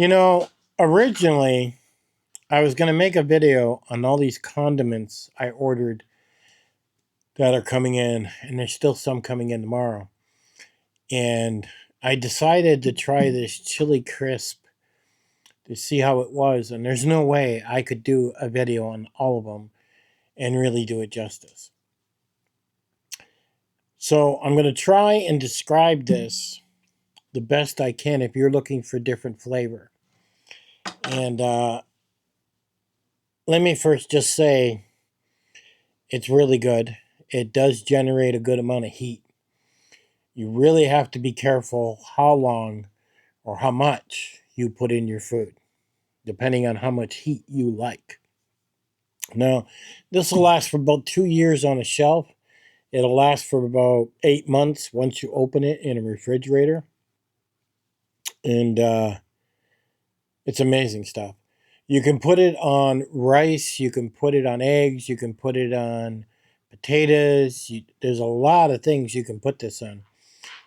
You know, originally I was going to make a video on all these condiments I ordered that are coming in, and there's still some coming in tomorrow. And I decided to try this chili crisp to see how it was, and there's no way I could do a video on all of them and really do it justice. So I'm going to try and describe this the best I can if you're looking for different flavor. And let me first just say it's really good. It does generate a good amount of heat. You really have to be careful how long or how much you put in your food, depending on how much heat you like. Now, this will last for about 2 years on a shelf. It'll last for about 8 months once you open it in a refrigerator. And it's amazing stuff. You can put it on rice, you can put it on eggs, you can put it on potatoes. There's a lot of things you can put this on.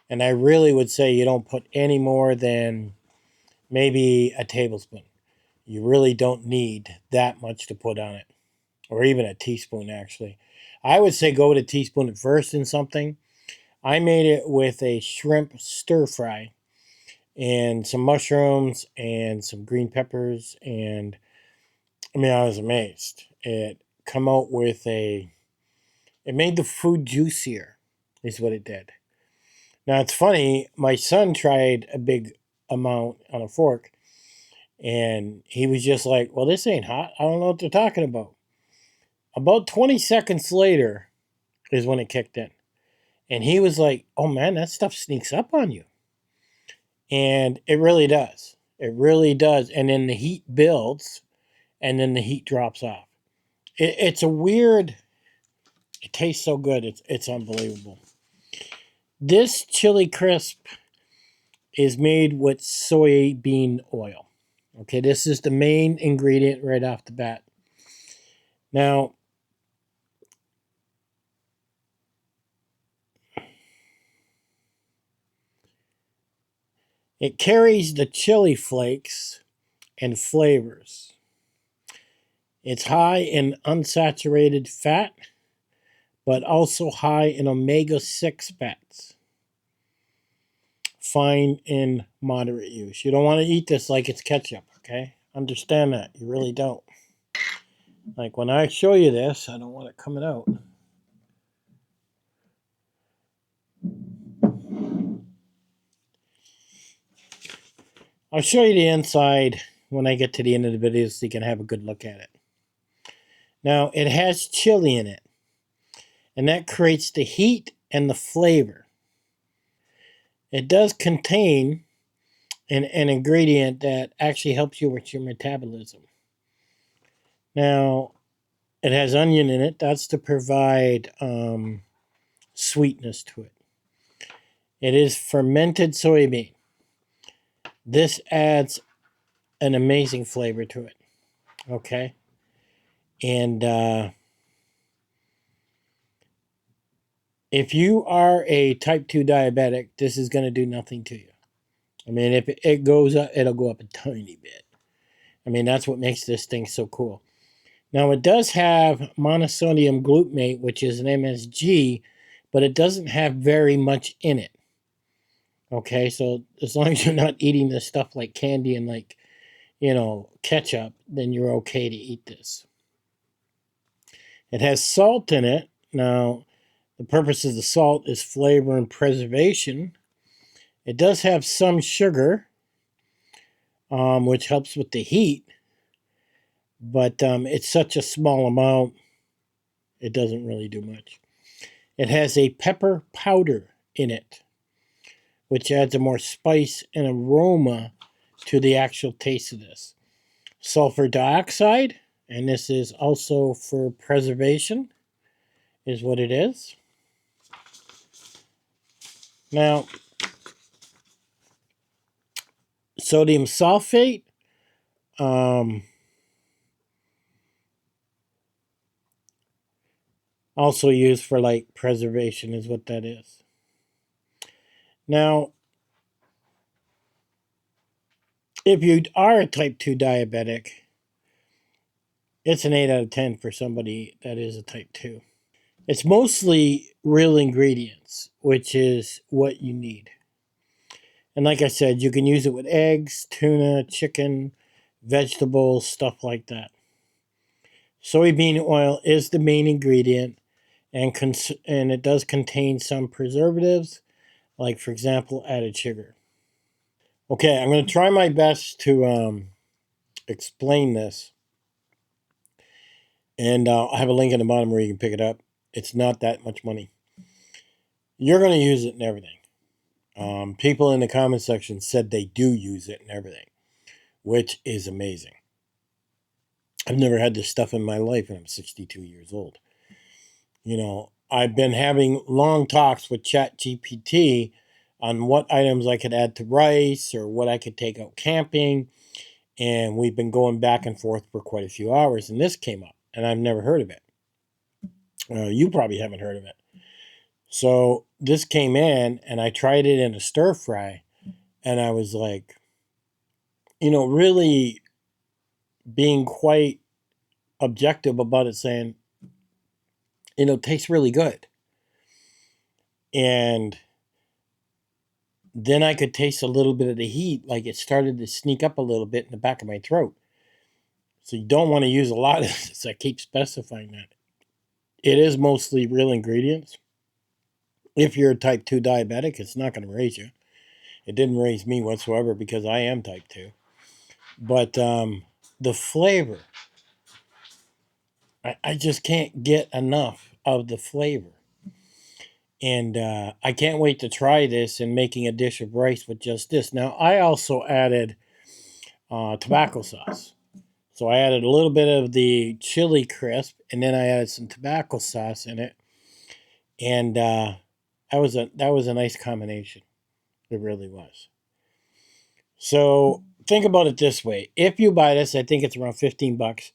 And I really would say you don't put any more than maybe a tablespoon. You really don't need that much to put on it, or even a teaspoon, actually. I would say go with a teaspoon at first in something. I made it with a shrimp stir fry and some mushrooms and some green peppers. And I mean, I was amazed. It made the food juicier, is what it did. Now, it's funny, my son tried a big amount on a fork, and he was just like, well, this ain't hot. I don't know what they're talking about. About 20 seconds later is when it kicked in. And he was like, oh man, that stuff sneaks up on you. And it really does. It really does. And then the heat builds, and then the heat drops off. It's a weird, it tastes so good. It's unbelievable. This chili crisp is made with soybean oil. Okay, this is the main ingredient right off the bat. Now, it carries the chili flakes and flavors. It's high in unsaturated fat, but also high in omega-6 fats. Fine in moderate use. You don't want to eat this like it's ketchup, okay? Understand that. You really don't. Like when I show you this, I don't want it coming out. I'll show you the inside when I get to the end of the video so you can have a good look at it. Now, it has chili in it, and that creates the heat and the flavor. It does contain an ingredient that actually helps you with your metabolism. Now, it has onion in it. That's to provide sweetness to it. It is fermented soybean. This adds an amazing flavor to it. Okay? And if you are a type 2 diabetic, this is going to do nothing to you. I mean, if it goes up, it'll go up a tiny bit. I mean, that's what makes this thing so cool. Now, it does have monosodium glutamate, which is an MSG, but it doesn't have very much in it. Okay, so as long as you're not eating this stuff like candy and like, ketchup, then you're okay to eat this. It has salt in it. Now, the purpose of the salt is flavor and preservation. It does have some sugar, which helps with the heat, but it's such a small amount, it doesn't really do much. It has a pepper powder in it, which adds a more spice and aroma to the actual taste of this. Sulfur dioxide, and this is also for preservation, is what it is. Now, sodium sulfate, also used for like preservation is what that is. Now, If you are a type 2 diabetic, it's an 8 out of 10 for somebody that is a type 2. It's mostly real ingredients, which is what you need. And like I said, you can use it with eggs, tuna, chicken, vegetables, stuff like that. Soybean oil is the main ingredient, and it does contain some preservatives, like, for example, added sugar. Okay, I'm going to try my best to explain this. And I'll have a link in the bottom where you can pick it up. It's not that much money. You're going to use it in everything. People in the comment section said they do use it in everything, which is amazing. I've never had this stuff in my life, and I'm 62 years old. You know, I've been having long talks with ChatGPT on what items I could add to rice or what I could take out camping. And we've been going back and forth for quite a few hours, and this came up, and I've never heard of it. You probably haven't heard of it. So this came in, and I tried it in a stir fry, and I was like, really being quite objective about it, saying, it tastes really good. And then I could taste a little bit of the heat, like it started to sneak up a little bit in the back of my throat. So you don't want to use a lot of this. I keep specifying that. It is mostly real ingredients. If you're a type 2 diabetic, it's not going to raise you. It didn't raise me whatsoever because I am type 2. But the flavor, I just can't get enough of the flavor. And I can't wait to try this and making a dish of rice with just this. Now, I also added tobacco sauce. So I added a little bit of the chili crisp, and then I added some tobacco sauce in it. And that was a nice combination. It really was. So think about it this way. If you buy this, I think it's around $15.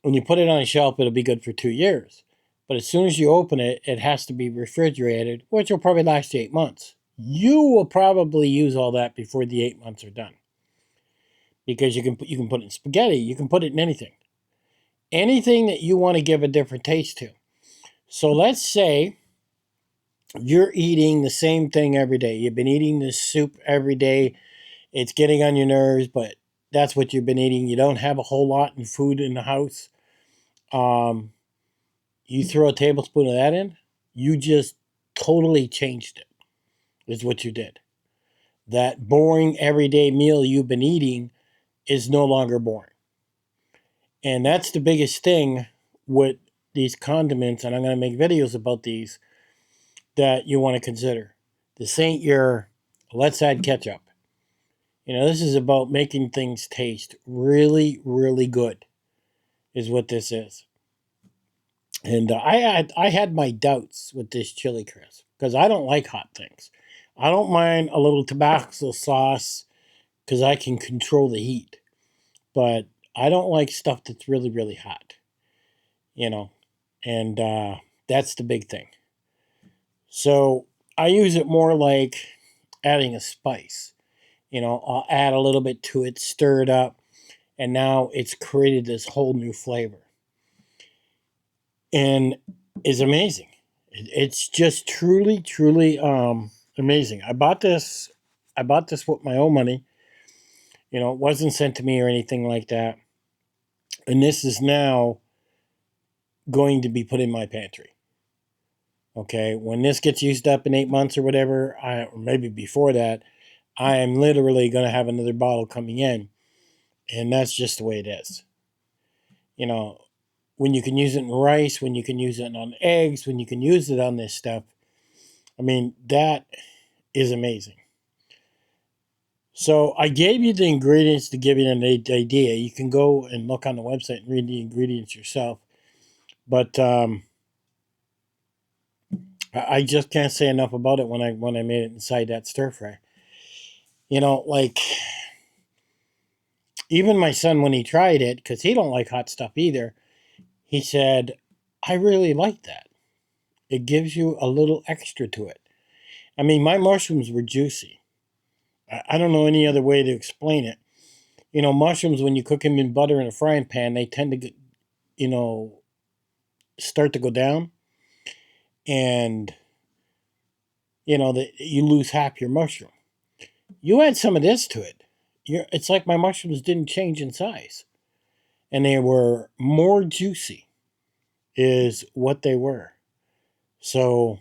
When you put it on a shelf, it'll be good for 2 years. But as soon as you open it, it has to be refrigerated, which will probably last you 8 months. You will probably use all that before the 8 months are done. Because you can put it in spaghetti, you can put it in anything. Anything that you want to give a different taste to. So let's say you're eating the same thing every day. You've been eating this soup every day. It's getting on your nerves, but that's what you've been eating. You don't have a whole lot of food in the house. You throw a tablespoon of that in, you just totally changed it, is what you did. That boring everyday meal you've been eating is no longer boring. And that's the biggest thing with these condiments, and I'm going to make videos about these, that you want to consider. This ain't your, let's add ketchup. This is about making things taste really, really good, is what this is. And I had my doubts with this chili crisp because I don't like hot things. I don't mind a little Tabasco sauce because I can control the heat. But I don't like stuff that's really, really hot. And that's the big thing. So I use it more like adding a spice. I'll add a little bit to it, stir it up, and now it's created this whole new flavor. And it's amazing. It's just truly, truly amazing. I bought this with my own money. It wasn't sent to me or anything like that. And this is now going to be put in my pantry. Okay, when this gets used up in 8 months or whatever, or maybe before that, I am literally going to have another bottle coming in. And that's just the way it is. When you can use it in rice, when you can use it on eggs, when you can use it on this stuff, I mean, that is amazing. So I gave you the ingredients to give you an idea. You can go and look on the website and read the ingredients yourself. But I just can't say enough about it when I made it inside that stir fry. Like, even my son, when he tried it, because he don't like hot stuff either, he said, I really like that. It gives you a little extra to it. I mean, my mushrooms were juicy. I don't know any other way to explain it. Mushrooms, when you cook them in butter in a frying pan, they tend to get, start to go down, and you lose half your mushroom. You add some of this to it, it's like my mushrooms didn't change in size, and they were more juicy, is what they were. So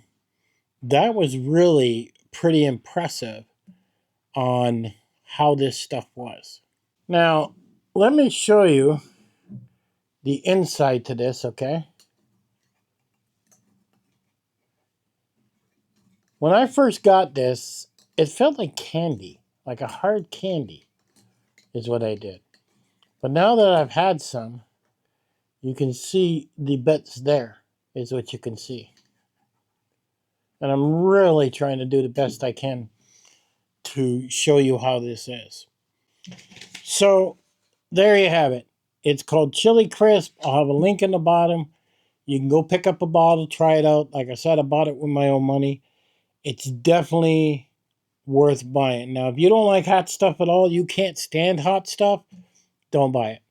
that was really pretty impressive on how this stuff was. Now, let me show you the inside to this, okay? When I first got this, it felt like candy, like a hard candy is what I did. But now that I've had some, you can see the bits there is what you can see. And I'm really trying to do the best I can to show you how this is. So there you have it. It's called Chili Crisp. I'll have a link in the bottom. You can go pick up a bottle, try it out. Like I said, I bought it with my own money. It's definitely worth buying. Now, if you don't like hot stuff at all, you can't stand hot stuff, don't buy it.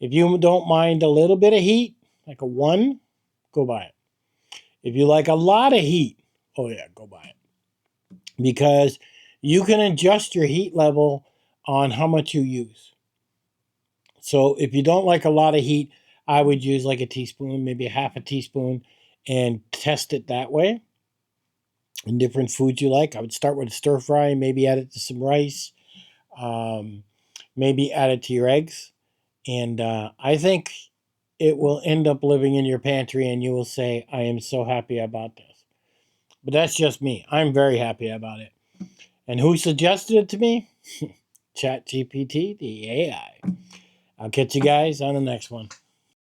If you don't mind a little bit of heat, like a 1, go buy it. If you like a lot of heat, oh yeah, go buy it. Because you can adjust your heat level on how much you use. So if you don't like a lot of heat, I would use like a teaspoon, maybe a half a teaspoon, and test it that way. In different foods you like, I would start with a stir fry, maybe add it to some rice, maybe add it to your eggs. And I think it will end up living in your pantry, and you will say, I am so happy about this. But that's just me. I'm very happy about it. And who suggested it to me? ChatGPT, the AI. I'll catch you guys on the next one.